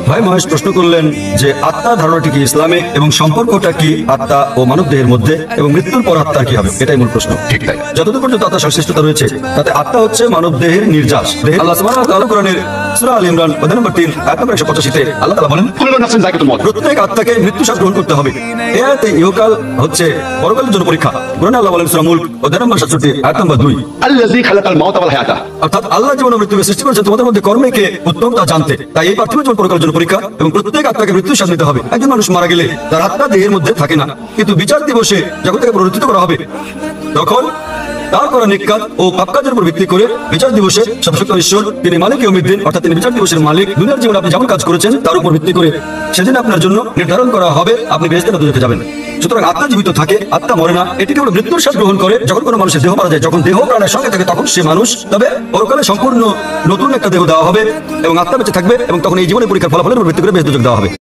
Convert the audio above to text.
ভাই মহেশ প্রশ্ন করলেন যে আত্মার ধারণাটি কি ইসলামে এবং সম্পর্কটা কি আত্মা ও মানব দেহের মধ্যে এবং মৃত্যুর পর আত্মার কি হবে, এটাই মূল প্রশ্ন। ঠিক তাই। যতদূর পর্যন্ত আত্মার সংশ্লিষ্টতা রয়েছে তাতে আত্মা হচ্ছে মানব দেহের নির্যাস। আল্লাহ সুবহানাহু ওয়া তাআলা কোরআনের সূরা আল ইমরান অধ্যায় নম্বর 3 আয়াত নম্বর 185 তে আল্লাহ তাআলা বলেন, কুল্লু নাফসিন যায়কাতুল মউত। প্রত্যেক আত্মাকে মৃত্যু স্বাদ গ্রহণ করতে হবে। এই আয়াতে ইহকাল হচ্ছে পরকালের জন্য পরীক্ষা। কোরআনে আল্লাহ বলেন সূরা মুলক অধ্যায় নম্বর 67 আয়াত নম্বর 2, আল্লাযী খালাকাল মাউতা ওয়াল হায়াতা। অর্থাৎ আল্লাহ জীবন ও মৃত্যুকে সৃষ্টি করেছেন তোমাদের মধ্যে কর্মে কে উত্তম তা জানতে। তাই এই পার্থিব জীবন পরকালের জন্য পরীক্ষা এবং প্রত্যেক আত্মাকে মৃত্যুর স্বাদ নিতে হবে। একজন মানুষ মারা গেলে তার আত্মা দেহের মধ্যে থাকে না, কিন্তু বিচার দিবসে যখন তাকে পুনরুত্থিত করা হবে তখন তার করা নেক কাজ ও পাপ কাজের উপর ভিত্তি করে বিচার দিবসে সর্বশক্ত ঈশ্বর তিনি মালিক ইয়াউমিদ্দিন, অর্থাৎ তিনি বিচার দিবসের মালিক, দুনিয়ার জীবনে আপনি যেমন কাজ করেছেন তার উপর ভিত্তি করে সেদিন আপনার জন্য নির্ধারণ করা হবে আপনি বেহেশতে না দোজখে যাবেন। সুতরাং আত্মা জীবিত থাকে, আত্মা মরে না। এটি কেবল মৃত্যুর স্বাদ গ্রহণ করে যখন কোনো মানুষের দেহ মারা যায়। যখন দেহ প্রাণের সঙ্গে থাকে তখন সে মানুষ, তবে পরকালে সম্পূর্ণ নতুন একটা দেহ দেওয়া হবে এবং আত্মা বেঁচে থাকবে এবং তখন এই জীবনের পরীক্ষার ফলাফলের উপর ভিত্তি করে বেহেশতে দেওয়া হবে।